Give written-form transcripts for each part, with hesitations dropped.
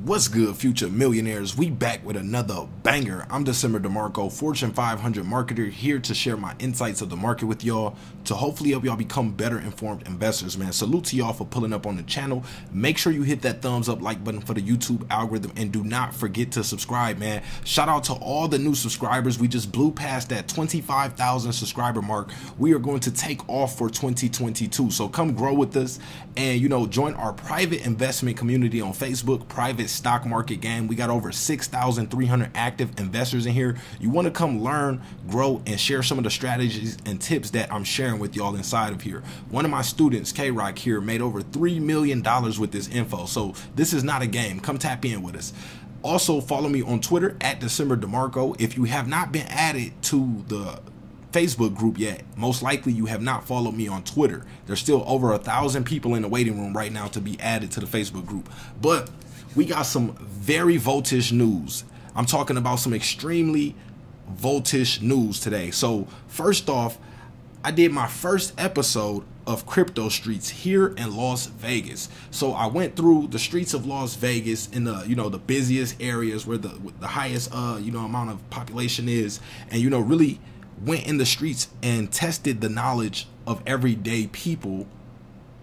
What's good, future millionaires? We back with another banger. I'm DecemberDeMarco, Fortune 500 marketer, here to share my insights of the market with y'all, to hopefully help y'all become better informed investors, man. Salute to y'all for pulling up on the channel. Make sure you hit that thumbs up like button for the YouTube algorithm, and do not forget to subscribe, man. Shout out to all the new subscribers. We just blew past that 25,000 subscriber mark. We are going to take off for 2022. So come grow with us and, join our private investment community on Facebook, private stock market game. We got over 6,300 active investors in here. You want to come learn, grow, and share some of the strategies and tips that I'm sharing with y'all inside of here. One of my students, K-Rock here, made over $3 million with this info. So this is not a game. Come tap in with us. Also, follow me on Twitter at DecemberDeMarco. If you have not been added to the Facebook group yet, most likely you have not followed me on Twitter. There's still over 1,000 people in the waiting room right now to be added to the Facebook group. But we got some very voltage news. I'm talking about some extremely voltage news today. So first off, I did my first episode of Crypto Streets here in Las Vegas. So I went through the streets of Las Vegas in the, the busiest areas where the highest, amount of population is, and, really went in the streets and tested the knowledge of everyday people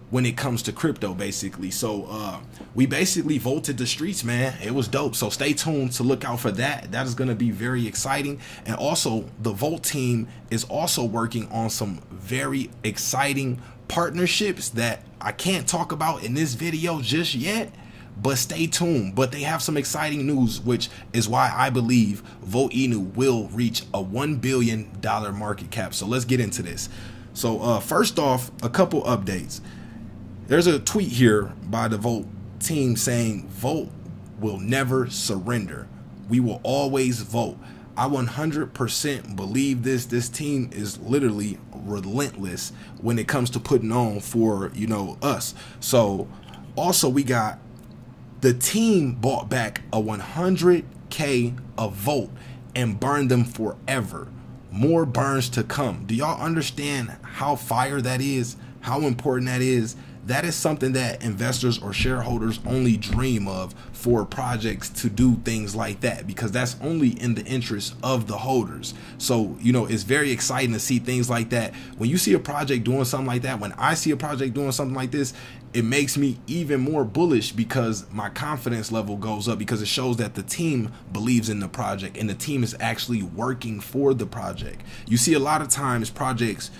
when it comes to crypto, basically. So we basically voted the streets, man. It was dope. So stay tuned to look out for that. That is going to be very exciting. And also, the Volt team is also working on some very exciting partnerships that I can't talk about in this video just yet, but stay tuned. But they have some exciting news, which is why I believe vechain will reach a $1 billion market cap. So let's get into this. So first off, a couple updates. There's a tweet here by the Volt team saying Volt will never surrender. We will always vote. I 100% believe this. This team is literally relentless when it comes to putting on for, us. So also we got the team bought back a 100K of Volt and burned them forever. More burns to come. Do y'all understand how fire that is? How important that is? That is something that investors or shareholders only dream of, for projects to do things like that, because that's only in the interest of the holders. So, it's very exciting to see things like that. When you see a project doing something like that, when I see a project doing something like this, it makes me even more bullish, because my confidence level goes up, because it shows that the team believes in the project and the team is actually working for the project. You see a lot of times projects,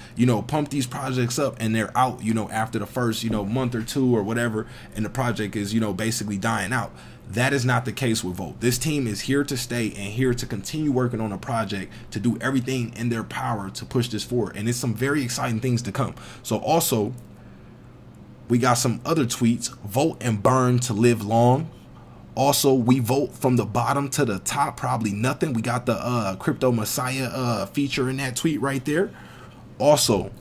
pump these projects up and they're out, after the first, month or two or whatever, and the project is, basically dying out. That is not the case with Volt. This team is here to stay and here to continue working on a project, to do everything in their power to push this forward. And it's some very exciting things to come. So also, we got some other tweets. Vote and burn to live long. Also, we vote from the bottom to the top, probably nothing. We got the Crypto Messiah feature in that tweet right there. Also,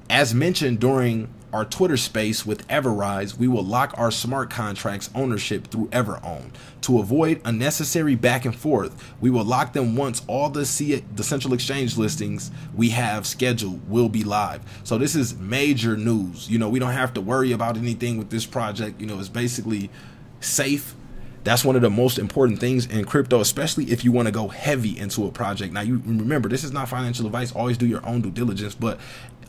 as mentioned during our Twitter space with Everrise, we will lock our smart contracts ownership through Everown. To avoid unnecessary back and forth, we will lock them once all the central exchange listings we have scheduled will be live. So this is major news. We don't have to worry about anything with this project. It's basically safe. That's one of the most important things in crypto, especially if you want to go heavy into a project. Now, you remember, this is not financial advice. Always do your own due diligence, but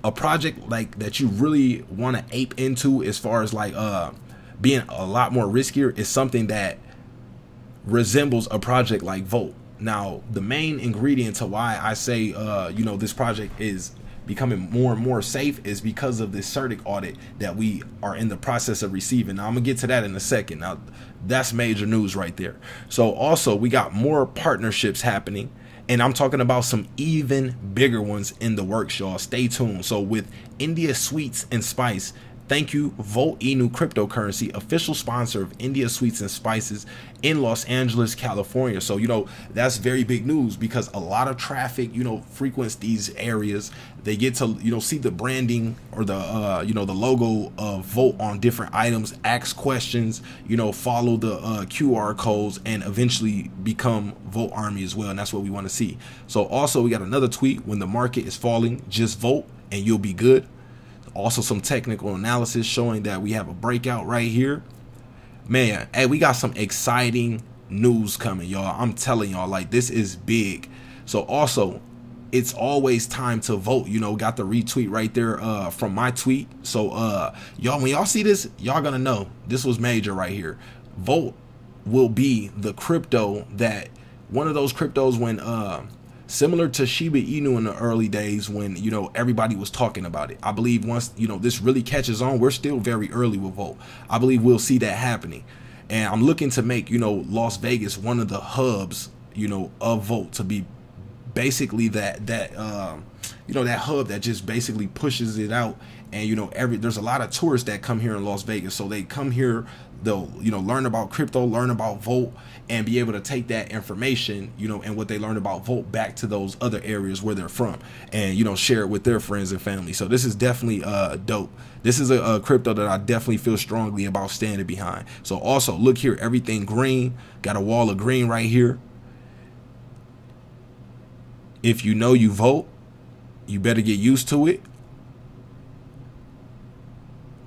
a project like that you really want to ape into, as far as like being a lot more riskier, is something that resembles a project like Volt. Now, the main ingredient to why I say this project is becoming more and more safe is because of this CERTIC audit that we are in the process of receiving. Now, I'm gonna get to that in a second. Now, that's major news right there. So also, we got more partnerships happening, and I'm talking about some even bigger ones in the works, y'all. Stay tuned. So with India Sweets and Spice, thank you, vechain cryptocurrency, official sponsor of India Sweets and Spices in Los Angeles, California. So, that's very big news, because a lot of traffic, frequents these areas. They get to, see the branding or the, the logo of Volt on different items, ask questions, follow the QR codes, and eventually become Volt Army as well. And that's what we want to see. So also, we got another tweet: when the market is falling, just vote and you'll be good. Also some technical analysis showing that we have a breakout right here. man, hey, we got some exciting news coming, y'all. I'm telling y'all, like, this is big. So also, it's always time to vote. You know, got the retweet right there from my tweet. So y'all, when y'all see this, y'all gonna know this was major right here. Vote will be the crypto that, one of those cryptos when similar to shibainu in the early days when, you know, everybody was talking about it. I believe once, you know, this really catches on, we're still very early with Vote. I believe we'll see that happening. And I'm looking to make, you know, Las Vegas one of the hubs, you know, of Vote, to be basically that you know, that hub that just basically pushes it out. And, you know, there's a lot of tourists that come here in Las Vegas, so they come here, they'll, you know, learn about crypto, learn about Vote, and be able to take that information, you know, and what they learned about Vote back to those other areas where they're from, and, you know, share it with their friends and family. So this is definitely dope. This is a crypto that I definitely feel strongly about standing behind. So also, look here, everything green, got a wall of green right here. If you know you vote, you better get used to it.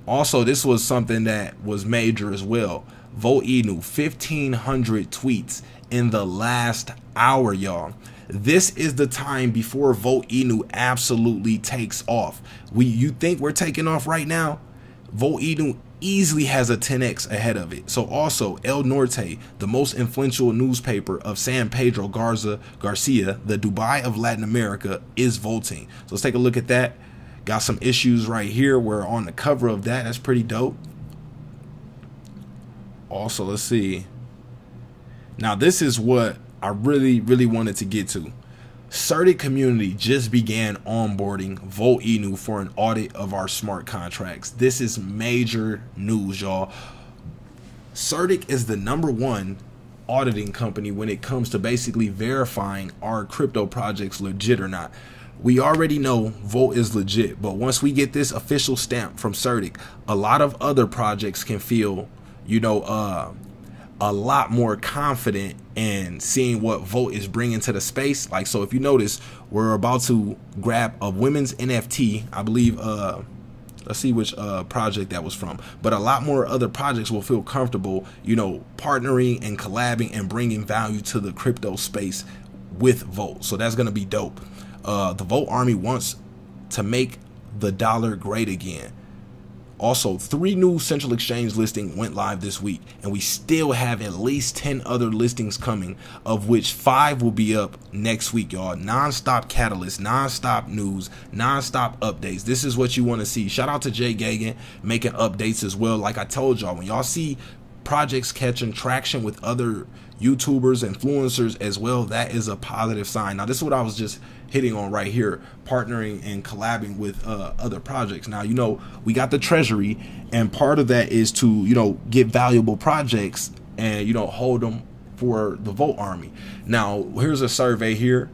Also, this was something that was major as well. Voteinu, 1,500 tweets in the last hour, y'all. This is the time before Voteinu absolutely takes off. You think we're taking off right now? Voteinu easily has a 10x ahead of it. So also, El Norte, the most influential newspaper of San Pedro Garcia, the Dubai of Latin America, is voting. So let's take a look at that. Got some issues right here. We're on the cover of that. That's pretty dope. Also, let's see. Now, this is what I really wanted to get to. Certic community just began onboarding Voteinu for an audit of our smart contracts. This is major news, y'all. Certic is the #1 auditing company when it comes to basically verifying our crypto projects legit or not. We already know Vote is legit, but once we get this official stamp from Certic, a lot of other projects can feel, you know, a lot more confident in seeing what Vote is bringing to the space. Like, so if you notice, we're about to grab a women's NFT, I believe, let's see which project that was from, but a lot more other projects will feel comfortable, you know, partnering and collabing and bringing value to the crypto space with Vote. So that's going to be dope. The Vote army wants to make the dollar great again. Also, 3 new central exchange listings went live this week, and we still have at least 10 other listings coming, of which 5 will be up next week, y'all. Non-stop catalyst, non-stop news, non-stop updates. This is what you want to see. Shout out to Jay Gagan making updates as well. Like I told y'all, when y'all see projects catching traction with other YouTubers, influencers as well, that is a positive sign. Now, this is what I was just hitting on right here, partnering and collabing with other projects. Now, you know, we got the treasury, and part of that is to, you know, get valuable projects and, you know, hold them for the Vote army. Now, here's a survey here.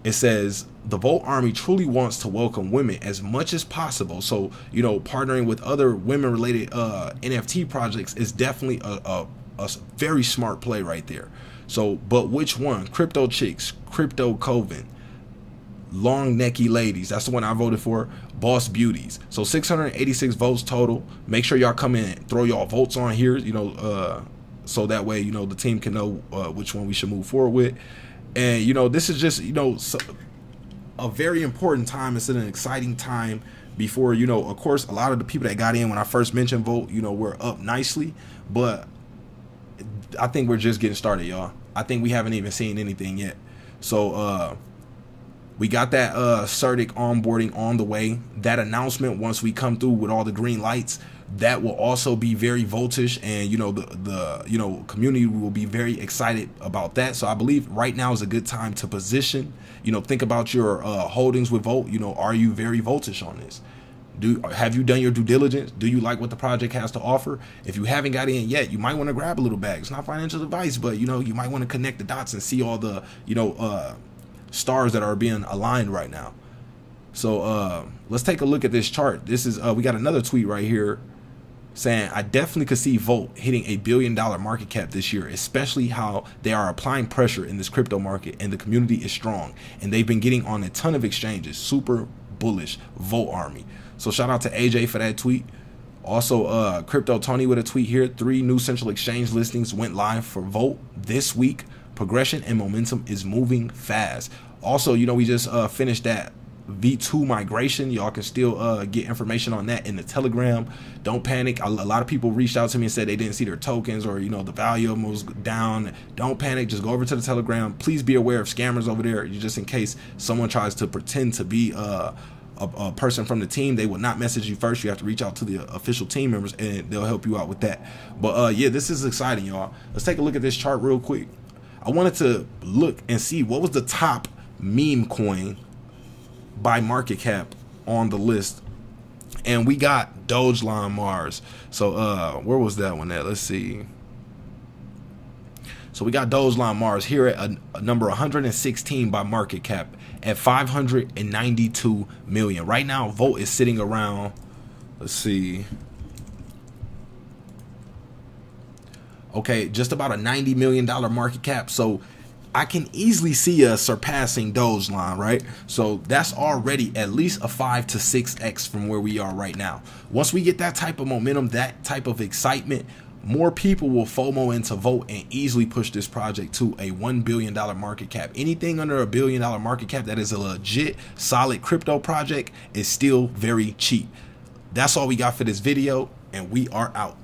It says the Vote army truly wants to welcome women as much as possible. So, you know, partnering with other women related NFT projects is definitely a very smart play right there. So, but which one? Crypto Chicks, Crypto Coven, Long Necky Ladies, that's the one I voted for. Boss Beauties. So 686 votes total. Make sure y'all come in, throw y'all votes on here, you know, so that way, you know, the team can know which one we should move forward with. And, you know, this is just, you know, a very important time. It's an exciting time before, you know, of course, a lot of the people that got in when I first mentioned Vote, you know, we're up nicely, but I think we're just getting started, y'all. I think we haven't even seen anything yet. So we got that Certic onboarding on the way. That announcement, once we come through with all the green lights, that will also be very voltage, and, you know, the you know, community will be very excited about that. So I believe right now is a good time to position, you know, think about your holdings with Vote. You know, are you very voltage on this? Have you done your due diligence? Do you like what the project has to offer? If you haven't got in yet, you might want to grab a little bag. It's not financial advice, but, you know, you might want to connect the dots and see all the, you know, stars that are being aligned right now. So let's take a look at this chart. This is we got another tweet right here saying, I definitely could see Vote hitting $1 billion market cap this year, especially how they are applying pressure in this crypto market, and the community is strong, and they've been getting on a ton of exchanges. Super bullish Vote army. So shout out to AJ for that tweet. Also, Crypto Tony with a tweet here. 3 new central exchange listings went live for Volt this week. Progression and momentum is moving fast. Also, you know, we just finished that V2 migration. Y'all can still get information on that in the Telegram. Don't panic. A lot of people reached out to me and said they didn't see their tokens, or, you know, the value of them was down. Don't panic. Just go over to the Telegram. Please be aware of scammers over there, just in case someone tries to pretend to be a person from the team. They will not message you first. You have to reach out to the official team members, and they'll help you out with that. But yeah, this is exciting, y'all. Let's take a look at this chart real quick. I wanted to look and see what was the top meme coin by market cap on the list, and we got DecemberDeMarco. So where was that one at? Let's see. So we got DecemberDeMarco here at a number 116 by market cap at 592 million. Right now Volt is sitting around, let's see, okay, just about a $90 million market cap. So I can easily see us surpassing Dogecoin, right? So that's already at least a 5 to 6x from where we are right now. Once we get that type of momentum, that type of excitement, more people will FOMO into Volt and easily push this project to a $1 billion market cap. Anything under $1 billion market cap that is a legit, solid crypto project is still very cheap. That's all we got for this video, and we are out.